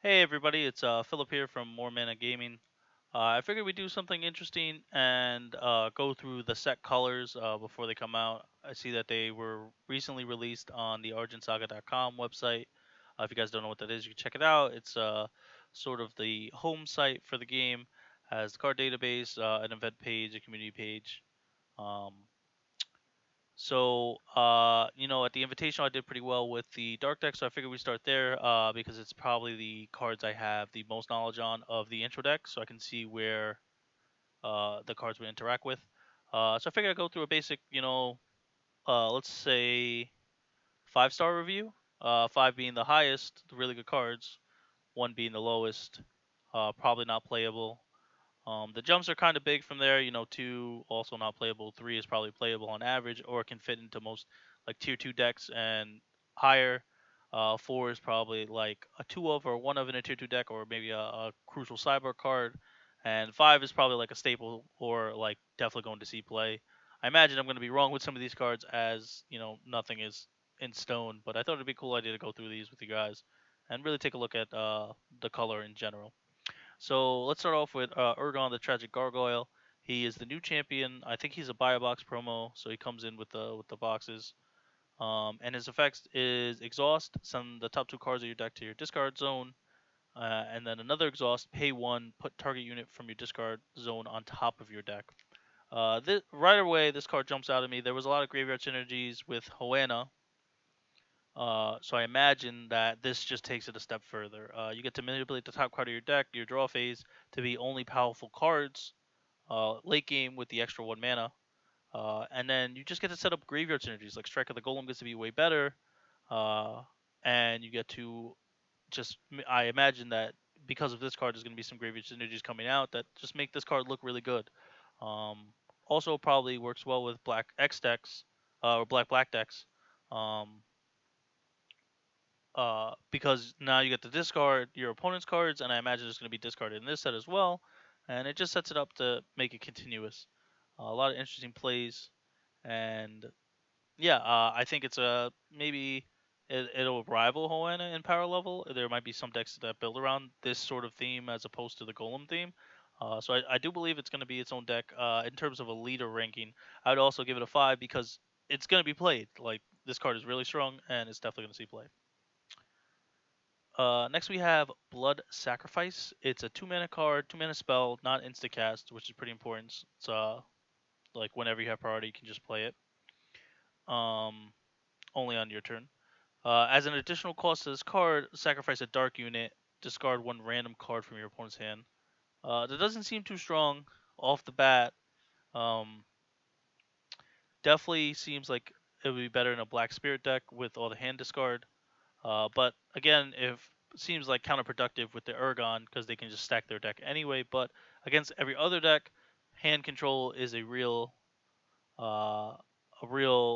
Hey everybody, it's Philip here from More Mana Gaming. I figured we'd do something interesting and go through the set colors before they come out. I see that they were recently released on the argentsaga.com website. If you guys don't know what that is, you can check it out. It's sort of the home site for the game, has the card database, an event page, a community page. Um, at the Invitational, I did pretty well with the Dark deck, so I figured we start there because it's probably the cards I have the most knowledge on of the intro deck, so I can see where the cards would interact with. So I figured I'd go through a basic, let's say 5-star review. Five being the highest, the really good cards, one being the lowest, probably not playable. The jumps are kind of big from there. Two also not playable. Three is probably playable on average, or can fit into most like tier two decks and higher. Four is probably like a two of or one of in a tier two deck, or maybe a crucial cyber card. And five is probably like a staple, or like definitely going to see play. I imagine I'm going to be wrong with some of these cards, as nothing is in stone. But I thought it'd be a cool idea to go through these with you guys and really take a look at the color in general. So let's start off with Ergon, the Tragic Gargoyle. He is the new champion. I think he's a buy a box promo, so he comes in with the boxes. And his effects is exhaust, send the top two cards of your deck to your discard zone, and then another exhaust, pay one, put target unit from your discard zone on top of your deck. Right away, this card jumps out at me. There was a lot of graveyard synergies with Hoenn, so I imagine that this just takes it a step further. You get to manipulate the top card of your deck, your draw phase, to be only powerful cards late game with the extra 1 mana. And then you just get to set up graveyard synergies. Like Strike of the Golem gets to be way better. Uh, and you get to I imagine that because of this card, there's going to be some graveyard synergies coming out that just make this card look really good. Um, Also, probably works well with black X decks or black decks. Um, because now you get to discard your opponent's cards, and I imagine it's going to be discarded in this set as well, and it just sets it up to make it continuous. A lot of interesting plays, and yeah, I think it's a maybe it'll rival Hoenn in power level. There might be some decks that build around this sort of theme as opposed to the Golem theme. So I do believe it's going to be its own deck. In terms of a leader ranking, I would also give it a 5 because it's going to be played. Like this card is really strong, and it's definitely going to see play. Next we have Blood Sacrifice. It's a 2 mana card, 2 mana spell, not insta cast, which is pretty important. It's like whenever you have priority, you can just play it. Um, Only on your turn. As an additional cost to this card, sacrifice a dark unit, discard one random card from your opponent's hand. That doesn't seem too strong off the bat. Um, Definitely seems like it would be better in a Black Spirit deck with all the hand discard. But again, if seems like counterproductive with the Ergon because they can just stack their deck anyway. But against every other deck, hand control is a real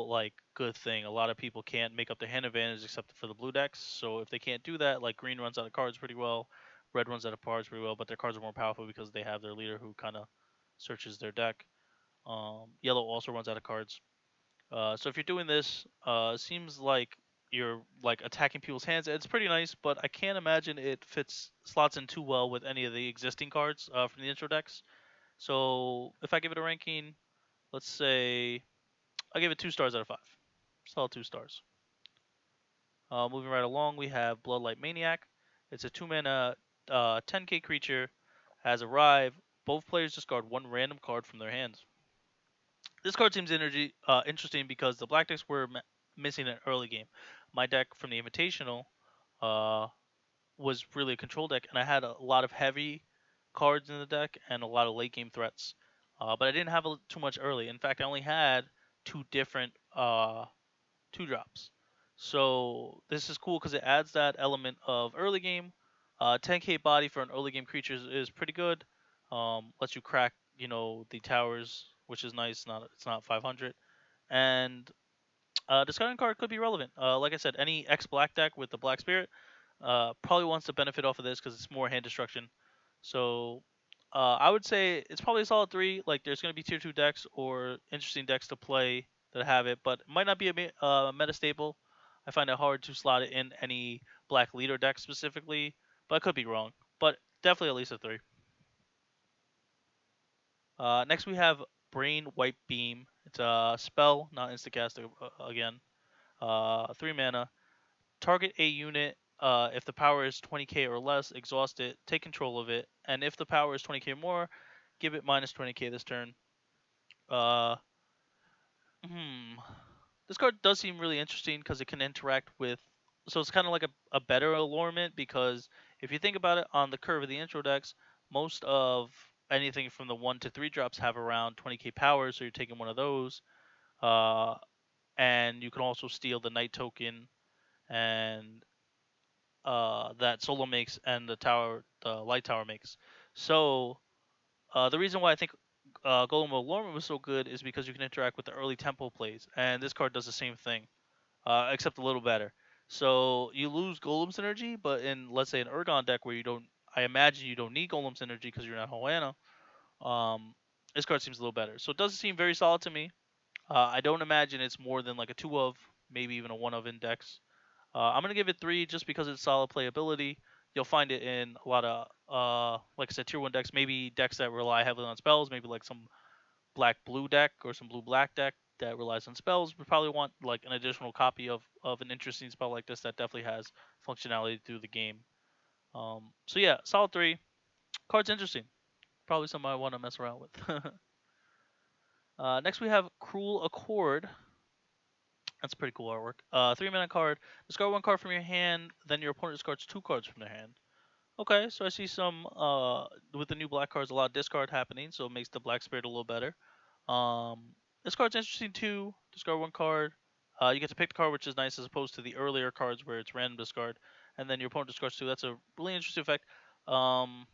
like good thing. A lot of people can't make up the hand advantage except for the blue decks. So if they can't do that, like green runs out of cards pretty well, red runs out of cards pretty well, but their cards are more powerful because they have their leader who kind of searches their deck. Yellow also runs out of cards. So if you're doing this, seems like you're like attacking people's hands. It's pretty nice, but I can't imagine it fits slots in too well with any of the existing cards from the intro decks. So if I give it a ranking, let's say I'll give it 2 stars out of 5. Solid 2 stars. Moving right along, we have Bloodlight Maniac. It's a 2 mana 10k creature. Has arrive. Both players discard one random card from their hands. This card seems interesting because the black decks were missing an early game. My deck from the Invitational uh, was really a control deck, and I had a lot of heavy cards in the deck and a lot of late game threats. But I didn't have too much early. In fact, I only had two different 2 drops. So this is cool because it adds that element of early game. 10k body for an early game creature is pretty good. Lets you crack, the towers, which is nice. It's not 500, and discarding card could be relevant. Like I said, any X black deck with the Black Spirit probably wants to benefit off of this because it's more hand destruction. So I would say it's probably a solid 3. Like there's going to be tier 2 decks or interesting decks to play that have it, but it might not be a meta staple. I find it hard to slot it in any black leader deck specifically, but I could be wrong. But definitely at least a 3. Next we have Brain Wipe Beam. It's a spell, not instacast again. 3 mana. Target a unit. If the power is 20k or less, exhaust it, take control of it, and if the power is 20k or more, give it minus 20k this turn. Uh, hmm. This card does seem really interesting because it can interact with. So it's kind of like a better allurement because if you think about it on the curve of the intro decks, most of anything from the 1 to 3 drops have around 20k power, so you're taking one of those. Uh, and you can also steal the Night token and that Solo makes and the Light Tower makes. So the reason why I think Golem Allurement was so good is because you can interact with the early tempo plays, and this card does the same thing, except a little better. So you lose Golem synergy, but in let's say an Urgon deck where you don't, I imagine you don't need Golem synergy because you're not Hoana. This card seems a little better. So it doesn't seem very solid to me. I don't imagine it's more than like a 2 of, maybe even a 1 of index. I'm gonna give it 3 just because it's solid playability. You'll find it in a lot of, like I said, tier 1 decks, maybe decks that rely heavily on spells, maybe like some black blue deck or some blue black deck that relies on spells. We probably want like an additional copy of an interesting spell like this that definitely has functionality through the game. So yeah, solid 3. Card's interesting. Probably something I want to mess around with. Next we have Cruel Accord. That's pretty cool artwork. 3 mana card. Discard 1 card from your hand, then your opponent discards 2 cards from their hand. Okay, so I see some with the new black cards, a lot of discard happening, so it makes the black spirit a little better. This card's interesting too. Discard 1 card. You get to pick the card, which is nice as opposed to the earlier cards where it's random discard, and then your opponent discards 2. That's a really interesting effect. Um,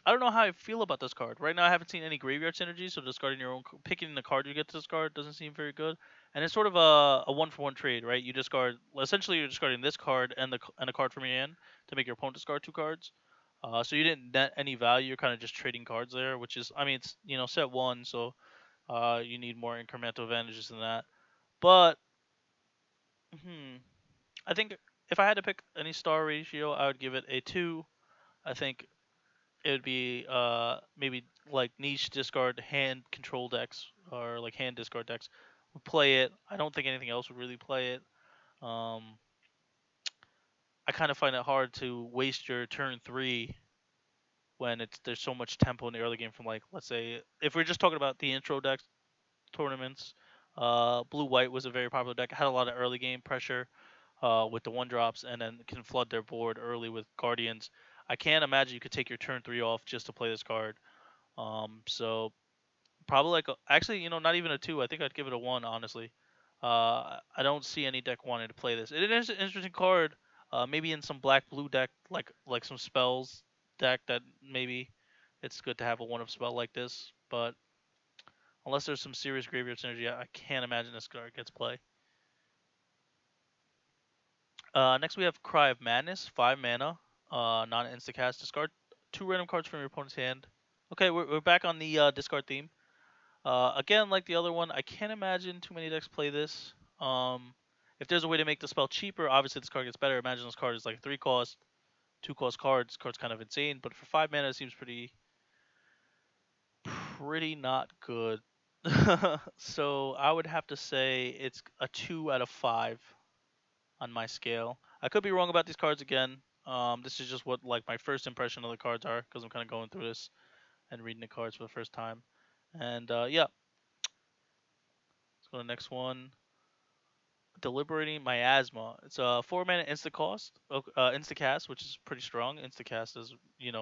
I don't know how I feel about this card. Right now, I haven't seen any graveyard synergy, so discarding your own, picking the card you get to discard doesn't seem very good. And it's sort of a 1-for-1 trade, right? You discard, essentially, you're discarding this card and a card from your hand to make your opponent discard 2 cards. So you didn't net any value. You're kind of just trading cards there, which is, I mean, it's set 1, so you need more incremental advantages than that. But I think if I had to pick any star ratio, I would give it a 2. I think it would be maybe like niche discard hand control decks or like hand discard decks would play it. I don't think anything else would really play it. Um, I kind of find it hard to waste your turn 3 when there's so much tempo in the early game from, like, let's say if we're just talking about the intro decks tournaments, blue white was a very popular deck. Had a lot of early game pressure with the 1 drops, and then can flood their board early with guardians. I can't imagine you could take your turn 3 off just to play this card. So probably like actually, not even a 2. I think I'd give it a 1, honestly. I don't see any deck wanting to play this. It is an interesting card. Maybe in some black blue deck, like some spells deck, that maybe it's good to have a 1 of spell like this. But unless there's some serious graveyard synergy, I can't imagine this card gets play. Next we have Cry of Madness, 5 mana, non instacast. Discard 2 random cards from your opponent's hand. Okay, we're back on the discard theme. Again, like the other one, I can't imagine too many decks play this. If there's a way to make the spell cheaper, obviously this card gets better. Imagine this card is like a 3 cost, 2 cost card. This card's kind of insane, but for 5 mana, it seems pretty not good. So I would have to say it's a 2 out of 5 on my scale. I could be wrong about these cards again. This is just what like my first impression of the cards are because I'm kind of going through this and reading the cards for the first time. And yeah, let's go to the next one. Deliberating My Asthma. It's a 4 mana insta cast, which is pretty strong. Insta cast is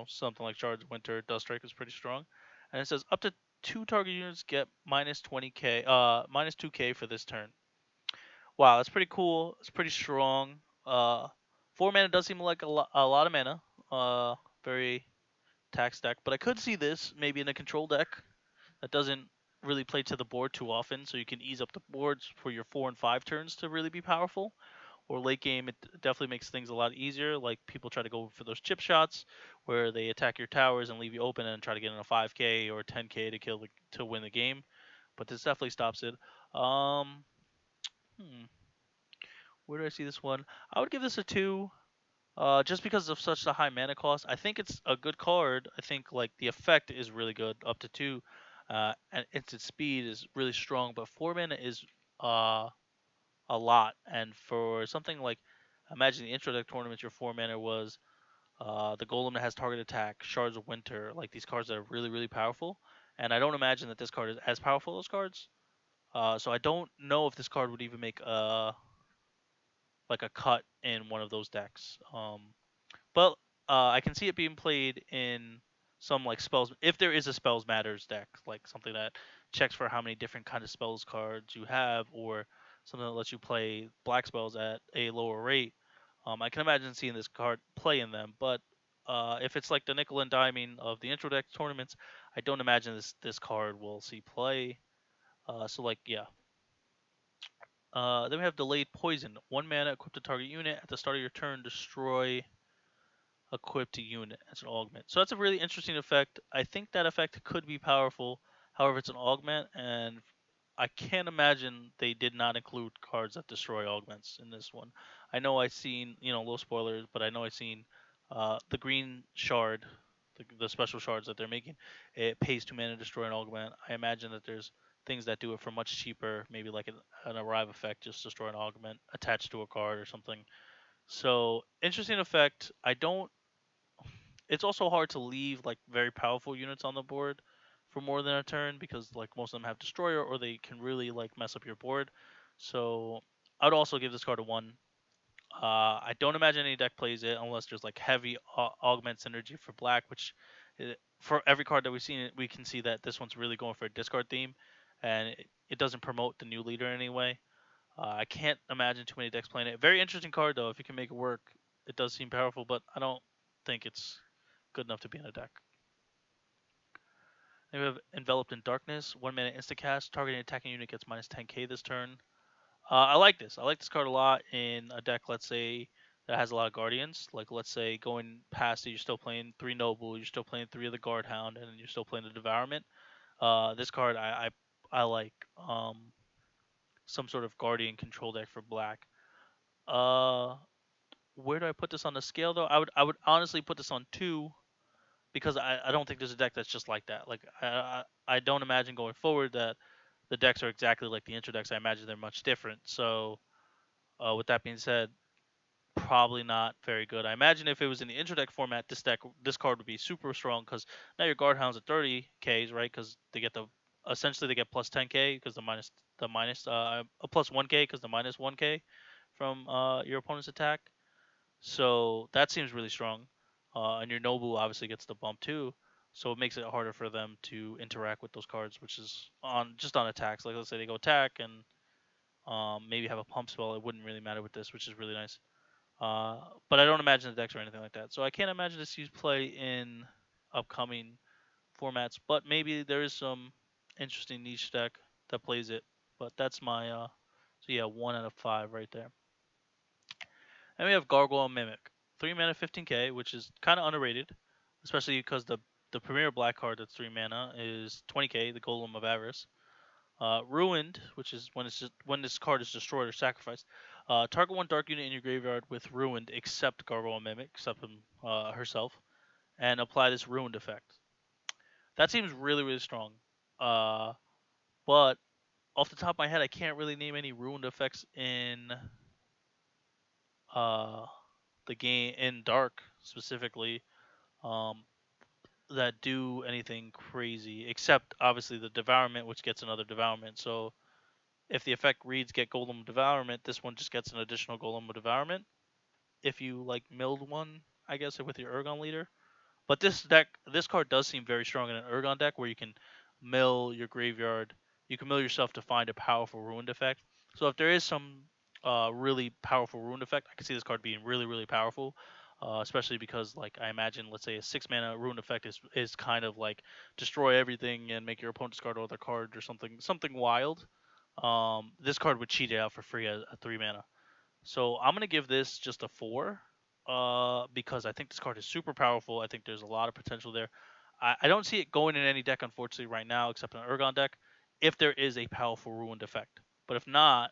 something like Shards, Winter, Dust Strike is pretty strong, and it says up to 2 target units get minus 20k, minus 2k for this turn. Wow, that's pretty cool. It's pretty strong. 4 mana does seem like a lot of mana. Very tax deck, but I could see this maybe in a control deck that doesn't really play to the board too often, so you can ease up the boards for your 4 and 5 turns to really be powerful. Or late game, it definitely makes things a lot easier. Like people try to go for those chip shots where they attack your towers and leave you open and try to get in a 5k or 10k to win the game. But this definitely stops it. Hmm, where do I see this one? I would give this a 2. Just because of such a high mana cost, I think it's a good card. I think like the effect is really good, up to two, and instant speed is really strong. But 4 mana is uh a lot, and for something like, imagine the intro deck tournament, your 4 mana was the golem that has target attack, shards of winter, like these cards that are really really powerful. And I don't imagine that this card is as powerful as those cards. So I don't know if this card would even make like a cut in one of those decks. But I can see it being played in some like spells. If there is a spells matters deck, like something that checks for how many different kind of spells cards you have, or something that lets you play black spells at a lower rate. I can imagine seeing this card play in them. But if it's like the nickel and diming of the intro deck tournaments, I don't imagine this card will see play. So like yeah. Then we have delayed poison. 1 mana, equip the target unit at the start of your turn. Destroy equipped unit as an augment. So that's a really interesting effect. I think that effect could be powerful. However, it's an augment, and I can't imagine they did not include cards that destroy augments in this one. I know I've seen, low spoilers, but I know I've seen the green shard, the special shards that they're making. It pays 2 mana to destroy an augment. I imagine that there's things that do it for much cheaper, maybe like an arrive effect, just destroy an augment attached to a card or something. So interesting effect. I don't It's also hard to leave like very powerful units on the board for more than a turn because like most of them have destroyer or they can really like mess up your board. So I'd also give this card a one. I don't imagine any deck plays it unless there's like heavy augment synergy for black, which for every card that we've seen, we can see that this one's really going for a discard theme, and it doesn't promote the new leader in any way. I can't imagine too many decks playing it. Very interesting card though. If you can make it work, it does seem powerful, but I don't think it's good enough to be in a deck. Then we have Enveloped in Darkness. 1 mana instant cast. Targeting attacking unit gets minus 10k this turn. I like this. I like this card a lot in a deck, let's say, that has a lot of Guardians. Like, let's say, going past it, you're still playing 3 Noble, you're still playing 3 of the Guard Hound, and you're still playing the Devourment. This card, I like some sort of Guardian control deck for black. Uh, where do I put this on the scale, though? I would honestly put this on 2 because I don't think there's a deck that's just like that. Like I don't imagine going forward that the decks are exactly like the intro decks. I imagine they're much different. So with that being said, probably not very good. I imagine if it was in the intro deck format, this card would be super strong because now your guard hounds at 30 Ks, right? Because they get essentially they get plus 10k because the minus a plus 1k because the minus 1k from your opponent's attack. So that seems really strong. And your Nobu obviously gets the bump too. So it makes it harder for them to interact with those cards, which is on attacks. Like let's say they go attack and maybe have a pump spell. It wouldn't really matter with this, which is really nice. But I don't imagine the decks or anything like that. So I can't imagine this used play in upcoming formats. But maybe there is some interesting niche deck that plays it. But that's my so yeah, 1 out of 5 right there. And we have Gargoyle Mimic. 3 mana 15k, which is kind of underrated, especially because the premier black card that's 3 mana is 20k, the Golem of Avarice. Ruined, which is when this card is destroyed or sacrificed. Target one dark unit in your graveyard with Ruined except Gargoyle Mimic, except herself, and apply this Ruined effect. That seems really, really strong. But off the top of my head, I can't really name any Ruined effects in uh, the game in Dark specifically um, that do anything crazy, except obviously the Devourment, which gets another Devourment. So if the effect reads get Golem Devourment, this one just gets an additional Golem Devourment. If you like milled one, I guess with your Urgon leader. But this card does seem very strong in an Urgon deck where you can mill your graveyard. You can mill yourself to find a powerful ruined effect. So if there is some really powerful ruined effect, I can see this card being really really powerful. Especially because like I imagine, let's say a 6 mana ruined effect is kind of like destroy everything and make your opponent discard all their cards or something wild. This card would cheat it out for free at 3 mana. So I'm gonna give this just a 4, because I think this card is super powerful. I think there's a lot of potential there. I don't see it going in any deck, unfortunately, right now, except an Urgon deck, if there is a powerful ruined effect. But if not,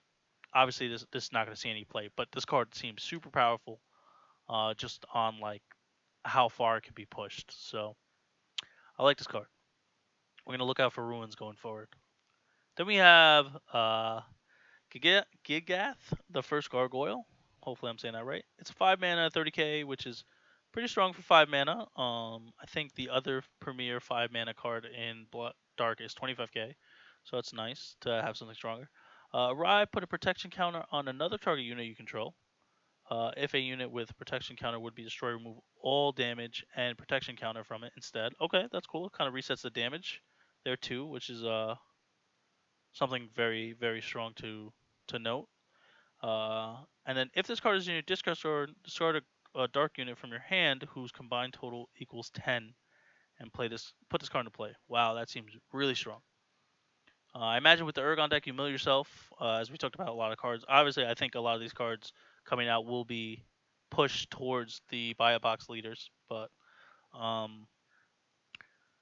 obviously this is not gonna see any play. But this card seems super powerful. just on like how far it can be pushed. So I like this card. We're gonna look out for ruins going forward. Then we have Gigath, the first gargoyle. Hopefully I'm saying that right. It's a 5 mana, 30k, which is pretty strong for 5 mana. I think the other premier 5 mana card in Dark is 25k, so it's nice to have something stronger. Rye, put a protection counter on another target unit you control. If a unit with protection counter would be destroyed, remove all damage and protection counter from it instead. Okay, that's cool. It kind of resets the damage there too, which is something very strong to note. And then if this card is in your discard store, discard a dark unit from your hand whose combined total equals 10, and put this card into play. Wow, that seems really strong. I imagine with the Urgon deck, you mill yourself. As we talked about a lot of cards. Obviously, I think a lot of these cards coming out will be pushed towards the buy a box leaders. But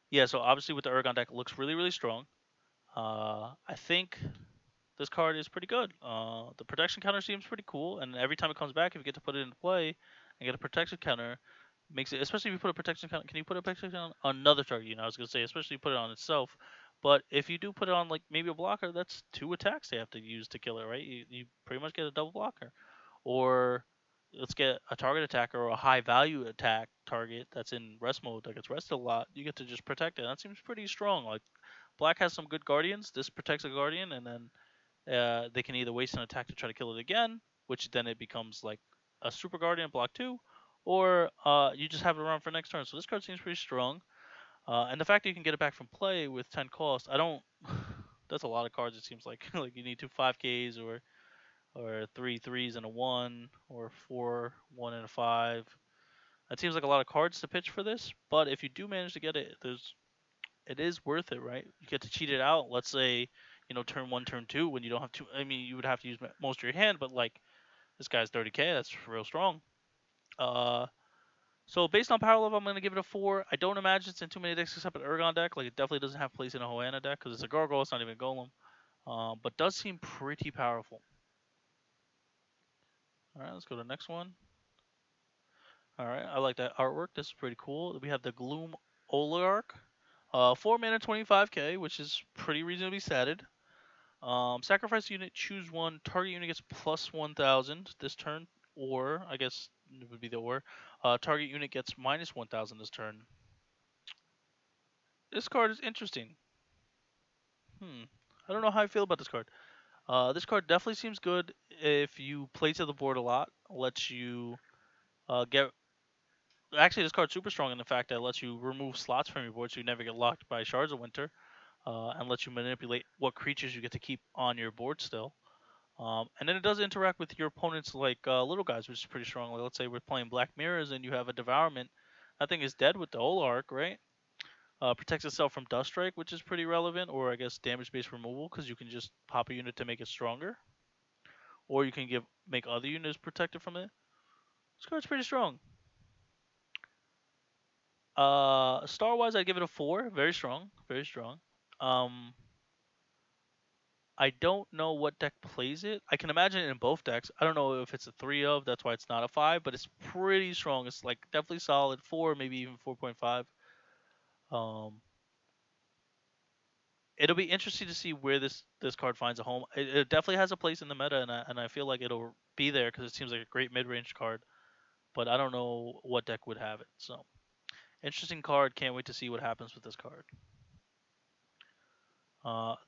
yeah, so obviously with the Urgon deck, it looks really strong. I think this card is pretty good. The protection counter seems pretty cool, and every time it comes back, if you get to put it into play and get a protection counter, makes it. Especially if you put a protection counter, can you put a protection counter on another target? I was gonna say, especially if you put it on itself. But if you do put it on like maybe a blocker, that's 2 attacks they have to use to kill it, right? You pretty much get a double blocker. Or let's get a target attacker or a high value attack target that's in rest mode that gets rested a lot. You get to just protect it. That seems pretty strong. Like black has some good guardians. This protects a guardian, and then they can either waste an attack to try to kill it again, which then it becomes like a Super Guardian block 2, or you just have it around for next turn. So this card seems pretty strong. And the fact that you can get it back from play with 10 cost, I don't. That's a lot of cards. It seems like like you need 2 5Ks or 3 3s and a 1 or 4 1 and a 5. That seems like a lot of cards to pitch for this. But if you do manage to get it, it is worth it, right? You get to cheat it out. Let's say, turn 1, turn 2, when you don't have to. I mean, you would have to use most of your hand, but like this guy's 30k. That's real strong. Uh, so based on power level, I'm gonna give it a 4. I don't imagine it's in too many decks except an Urgon deck. Like it definitely doesn't have place in a Hoenn deck because it's a gargoyle. It's not even a golem. But does seem pretty powerful. All right, let's go to the next one. All right, I like that artwork. This is pretty cool. We have the Gloom Oligarch. 4 mana, 25k, which is pretty reasonably statted. Sacrifice unit, choose one. Target unit gets plus 1,000 this turn, or I guess it would be the or. Target unit gets minus 1,000 this turn. This card is interesting. I don't know how I feel about this card. This card definitely seems good if you play to the board a lot. Lets you get. Actually, this card's super strong in the fact that it lets you remove slots from your board so you never get locked by Shards of Winter, and lets you manipulate what creatures you get to keep on your board still. And then it does interact with your opponent's like little guys, which is pretty strong. Like let's say we're playing Black Mirrors and you have a Devourment. That thing is dead with the Olark, right? Protects itself from Dust Strike, which is pretty relevant, or I guess damage-based removal, because you can just pop a unit to make it stronger, or you can make other units protected from it. This card's pretty strong. Star-wise, I'd give it a 4. Very strong, very strong. I don't know what deck plays it. I can imagine it in both decks. I don't know if it's a 3 of, that's why it's not a 5, but it's pretty strong. It's like definitely solid 4, maybe even 4.5. It'll be interesting to see where this card finds a home. It definitely has a place in the meta, and I feel like it'll be there because it seems like a great mid-range card. But I don't know what deck would have it. So interesting card. Can't wait to see what happens with this card.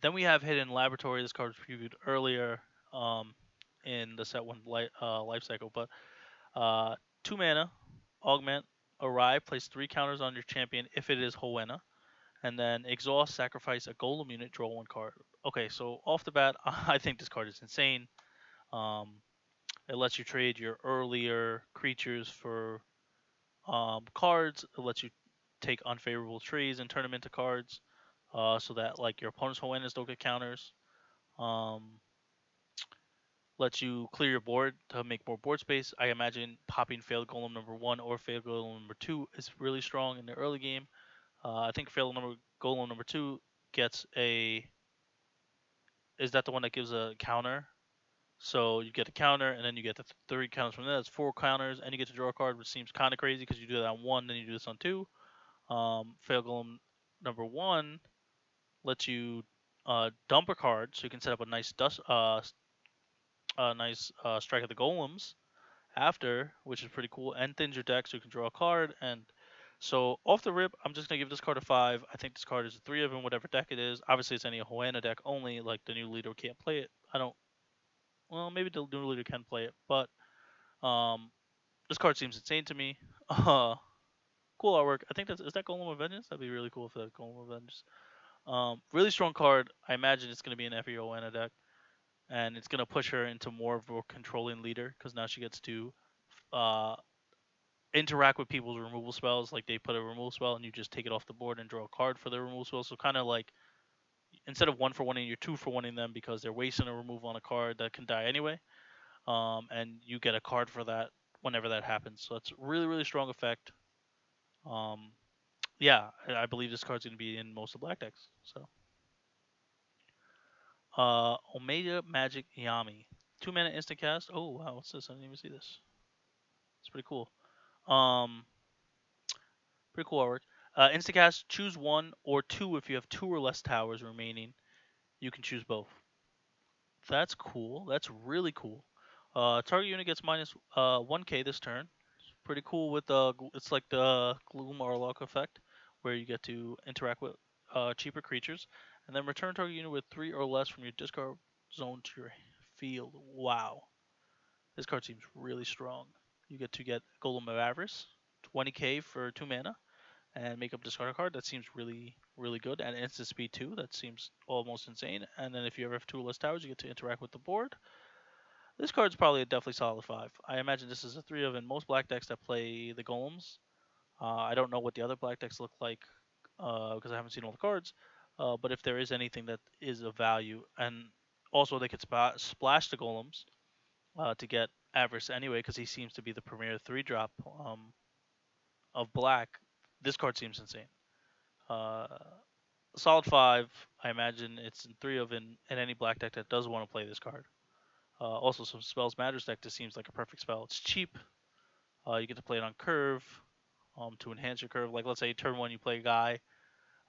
Then we have Hidden Laboratory. This card was previewed earlier in the set 1 life cycle. But 2 mana, augment, arrive, place 3 counters on your champion if it is Hoenn, and then exhaust, sacrifice a golem unit, draw 1 card. Okay, so off the bat, I think this card is insane. It lets you trade your earlier creatures for cards. It lets you take unfavorable trades and turn them into cards, so that like your opponent's Hoenns don't get counters. Lets you clear your board to make more board space. I imagine popping failed golem number 1 or failed golem number 2 is really strong in the early game. I think failed golem number 2 gets a. Is that the one that gives a counter? So you get a counter, and then you get the three counters from there. That's four counters, and you get to draw a card, which seems kind of crazy because you do that on one, then you do this on two. Fail Golem number one lets you dump a card, so you can set up a nice strike of the golems after, which is pretty cool, and thins your deck, so you can draw a card. And so off the rip, I'm just gonna give this card a 5. I think this card is a 3 of in whatever deck it is. Obviously, it's any Hoenn deck only. Like the new leader can't play it. I don't. Well, maybe the new leader can play it, but um, this card seems insane to me. Uh, cool artwork. I think that's is that Golem of Vengeance. That'd be really cool if that Golem of Vengeance. Really strong card. I imagine it's gonna be an every Hoenn deck, and it's gonna push her into more of a controlling leader because now she gets to uh interact with people's removal spells. Like they put a removal spell and you just take it off the board and draw a card for their removal spell. So kind of like instead of one for one, you're two for one them because they're wasting a removal on a card that can die anyway. And you get a card for that whenever that happens. So it's really strong effect. Um, yeah, I believe this card's gonna be in most of black decks. So Omega Magic Yami, 2 mana instant cast. Oh wow, what's this? I didn't even see this. It's pretty cool. Um, Pretty cool artwork. Instacast, choose one or two if you have two or less towers remaining. You can choose both. That's cool. That's really cool. Target unit gets minus 1k this turn. Pretty cool with it's like the gloom or lark effect, where you get to interact with cheaper creatures, and then return target unit with 3 or less from your discard zone to your field. Wow, this card seems really strong. You get to get Golem of Avarice, 20k for 2 mana and make up discard a card. That seems really good. And instant speed too. That seems almost insane. And then if you ever have two or less towers, you get to interact with the board. This card's probably a definitely solid 5. I imagine this is a 3 of in most black decks that play the golems. I don't know what the other black decks look like because I haven't seen all the cards. But if there is anything that is of value, and also they could splash the golems to get Avarice anyway, because he seems to be the premier 3-drop of black. This card seems insane. Uh, Solid 5. I imagine it's in 3 of in any black deck that does want to play this card. Also, some spells matters deck. This seems like a perfect spell. It's cheap. You get to play it on curve to enhance your curve. Like let's say turn one you play a guy.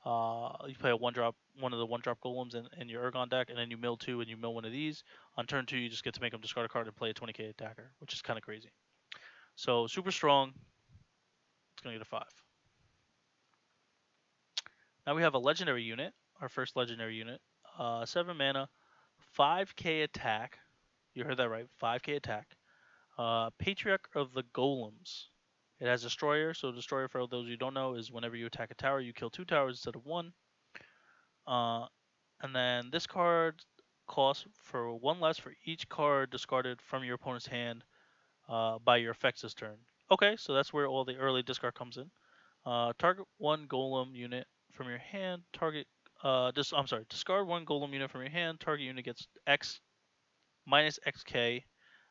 You play a one of the one drop golems in your Ergon deck, and then you mill two and you mill one of these. On turn two, you just get to make them discard a card and play a 20k attacker, which is kind of crazy. So super strong. It's gonna get a 5. Now we have a legendary unit, our first legendary unit. 7 mana, 5k attack. You heard that right, 5k attack. Patriarch of the Golems. It has Destroyer, so Destroyer, for those you don't know, is whenever you attack a tower, you kill 2 towers instead of 1. Uh, and then this card costs for 1 less for each card discarded from your opponent's hand by your effects this turn. Okay, so that's where all the early discard comes in. Target 1 golem unit from your hand. Discard 1 golem unit from your hand. Target unit gets X minus XK.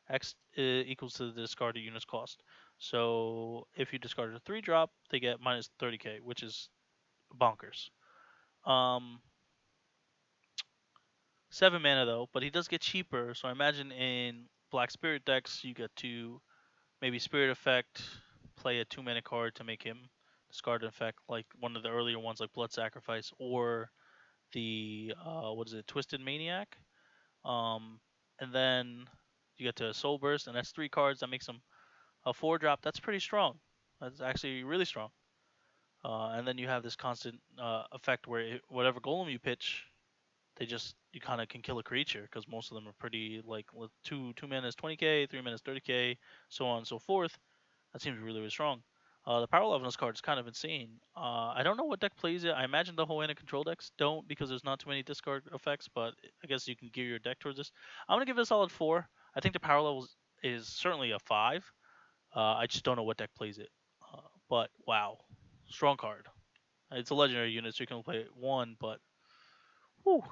X equals to the discarded unit's cost. So if you discarded a 3-drop, they get minus 30k, which is bonkers. 7 mana though, but he does get cheaper. So I imagine in Black Spirit decks, you get to maybe Spirit Effect, play a 2 mana card to make him discard an effect, like one of the earlier ones, like Blood Sacrifice, or the what is it, Twisted Maniac. And then you get to Soul Burst, and that's 3 cards. That makes him a 4-drop. That's pretty strong. That's actually really strong. And then you have this constant effect where whatever golem you pitch, you kind of can kill a creature because most of them are pretty like two mana is 20k, 3 mana is 30k, so on and so forth. That seems really strong. The power level on this card is kind of insane. I don't know what deck plays it. I imagine the Hoenn control decks don't because there's not too many discard effects, but I guess you can gear your deck towards this. I'm gonna give it a solid 4. I think the power level is certainly a 5. I just don't know what deck plays it. But wow, strong card. It's a legendary unit, so you can play it 1, but whew,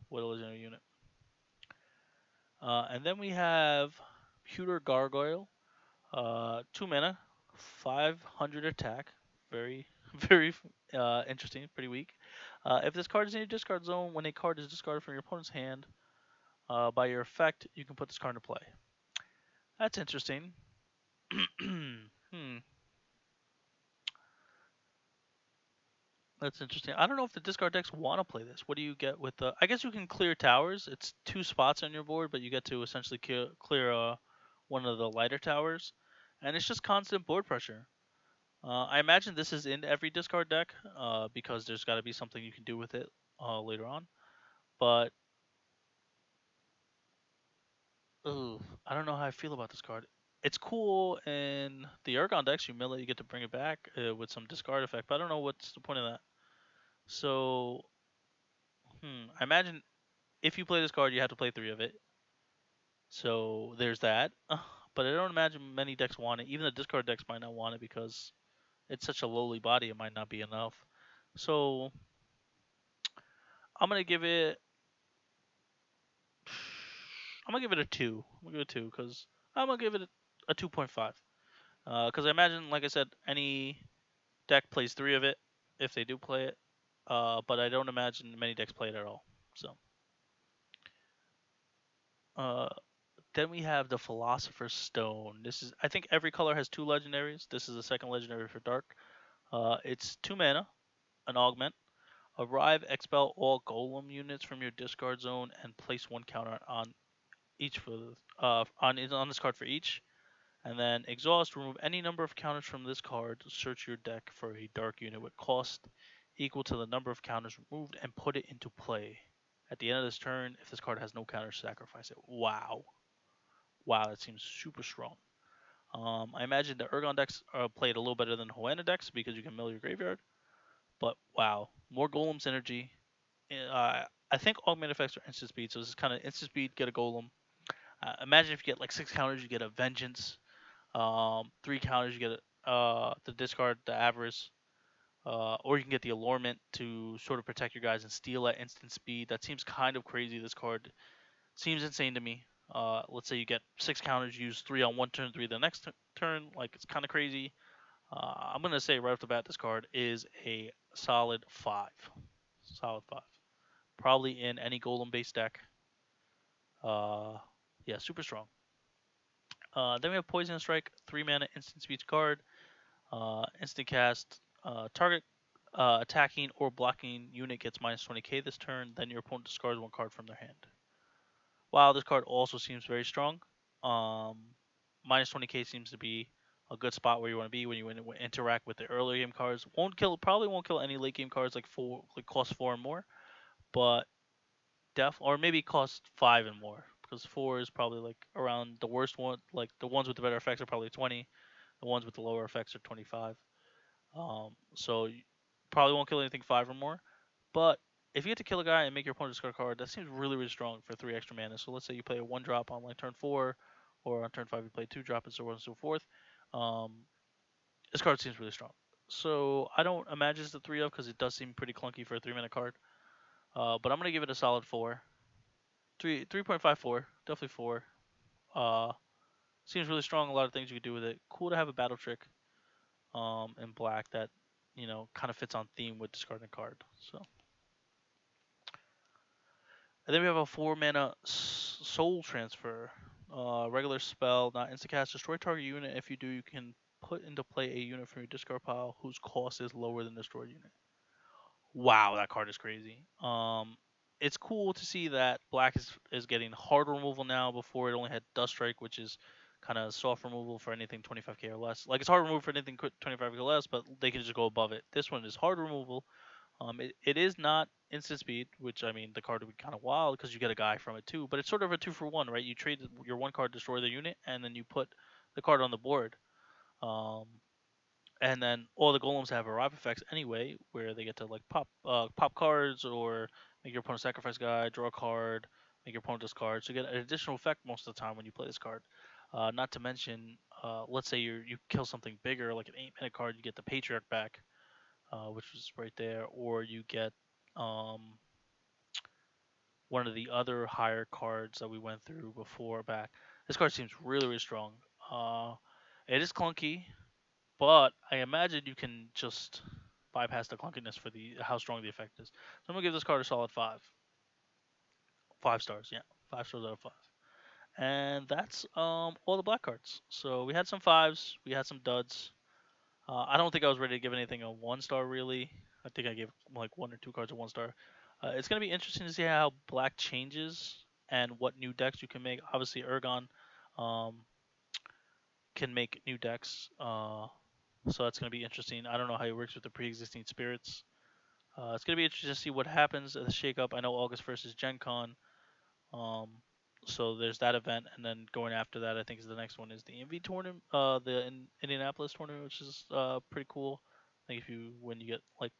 what a legendary unit. And then we have Pewter Gargoyle, 2 mana, 500 attack. Very, very interesting, pretty weak. If this card is in your discard zone, when a card is discarded from your opponent's hand, By your effect, you can put this card into play. That's interesting. hmm. That's interesting. I don't know if the discard decks want to play this. What do you get with the? I guess you can clear towers. It's 2 spots on your board, but you get to essentially clear one of the lighter towers, and it's just constant board pressure. I imagine this is in every discard deck because there's got to be something you can do with it later on. But ooh, I don't know how I feel about this card. It's cool in the Argent decks. You mill it, you get to bring it back with some discard effect. But I don't know what's the point of that. So, I imagine if you play this card, you have to play 3 of it. So there's that. But I don't imagine many decks want it. Even the discard decks might not want it because it's such a lowly body. It might not be enough. So I'm gonna give it. I'm gonna give it a 2. I'm gonna give it a 2 because I'm gonna give it a 2.5. Because I imagine, like I said, any deck plays 3 of it if they do play it. But I don't imagine many decks play it at all. So. Uh, Then we have the Philosopher's Stone. This is, I think every color has 2 legendaries. This is the second legendary for Dark. It's 2 mana, an augment. Arrive, expel all Golem units from your discard zone, and place 1 counter on each for on this card for each. And then exhaust, remove any number of counters from this card. Search your deck for a Dark unit with cost equal to the number of counters removed, and put it into play. At the end of this turn, if this card has no counters, sacrifice it. Wow. Wow, that seems super strong. I imagine the Ergon decks are played a little better than Hoenn decks because you can mill your graveyard. But wow, more Golems energy. I think augment effects are instant speed, so this is kind of instant speed. Get a Golem. Imagine if you get like 6 counters, you get a Vengeance. 3 counters, you get the discard, the Avarice. Or you can get the Allurement to sort of protect your guys and steal at instant speed. That seems kind of crazy. This card seems insane to me. Let's say you get 6 counters, use 3 on 1 turn, 3 the next turn. Like, it's kind of crazy. I'm gonna say right off the bat, this card is a solid 5. Solid 5. Probably in any golem based deck. Uh, yeah, super strong. Then we have Poison Strike, 3 mana instant speed card. Instant cast. Target attacking or blocking unit gets minus 20k this turn. Then your opponent discards 1 card from their hand. Wow, this card also seems very strong. Um, Minus 20k seems to be a good spot where you want to be when you interact with the early game cards. Probably won't kill any late game cards like cost 4 and more, but or maybe cost 5 and more because 4 is probably like around the worst one. Like the ones with the better effects are probably 20, the ones with the lower effects are 25. So you probably won't kill anything 5 or more, but if you get to kill a guy and make your opponent discard a card, that seems really, really strong for 3 extra mana. So let's say you play a 1 drop on like turn 4, or on turn 5 you play 2 drop and so on and so forth. Um, this card seems really strong. So I don't imagine it's the 3 of because it does seem pretty clunky for a 3 mana card. But I'm gonna give it a solid 4. 3.54, definitely 4. Uh, Seems really strong. A lot of things you could do with it. Cool to have a battle trick in black that kind of fits on theme with discarding a card. So. And then we have a 4 mana soul transfer. Regular spell, not instacast. Destroy target unit. If you do, you can put into play a unit from your discard pile whose cost is lower than the destroyed unit. Wow, that card is crazy. It's cool to see that black is getting hard removal now. Before it only had dust strike, which is kind of soft removal for anything 25k or less. Like it's hard removal for anything 25k or less, but they can just go above it. This one is hard removal. It is not instant speed, which I mean the card would be kind of wild because you get a guy from it too. But it's sort of a 2-for-1, right? You trade your 1 card, destroy the unit, and then you put the card on the board. Um, and then all the golems have arrive effects anyway, where they get to like pop cards or make your opponent sacrifice a guy, draw a card, make your opponent discard. So you get an additional effect most of the time when you play this card. Not to mention, let's say you kill something bigger, like an 8 mana card, you get the patriarch back, which was right there, or you get um, one of the other higher cards that we went through before back. This card seems really, really strong. Uh, it is clunky, but I imagine you can just bypass the clunkiness for the how strong the effect is. So I'm gonna give this card a solid 5. 5 stars, yeah. 5 stars out of 5. And that's all the black cards. So we had some fives, we had some duds. I don't think I was ready to give anything a 1 star really. I think I gave like 1 or 2 cards a 1 star. It's gonna be interesting to see how black changes and what new decks you can make. Obviously, Ergon um, can make new decks, so that's gonna be interesting. I don't know how he works with the pre-existing spirits. It's gonna be interesting to see what happens at the shakeup. I know August 1st is Gen Con, um, so there's that event, and then going after that, I think is the next one is the MV tournament, Indianapolis tournament, which is pretty cool. I think if you win, you get like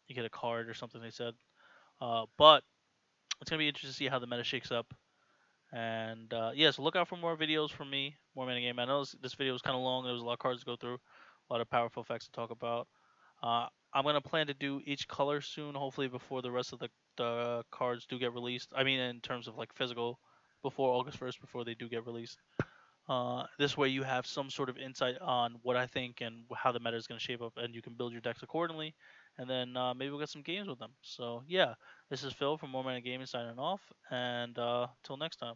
you get a card or something. They said, but it's gonna be interesting to see how the meta shakes up. And yeah, so look out for more videos from me, more metagame. I know this video was kind of long. There was a lot of cards to go through, a lot of powerful effects to talk about. I'm gonna plan to do each color soon, hopefully before the rest of the cards do get released. I mean, in terms of like physical, before August 1st, before they do get released. This way, you have some sort of insight on what I think and how the meta is going to shape up, and you can build your decks accordingly. And then maybe we'll get some games with them. So yeah, this is Phil from More Man Gaming signing off, and till next time.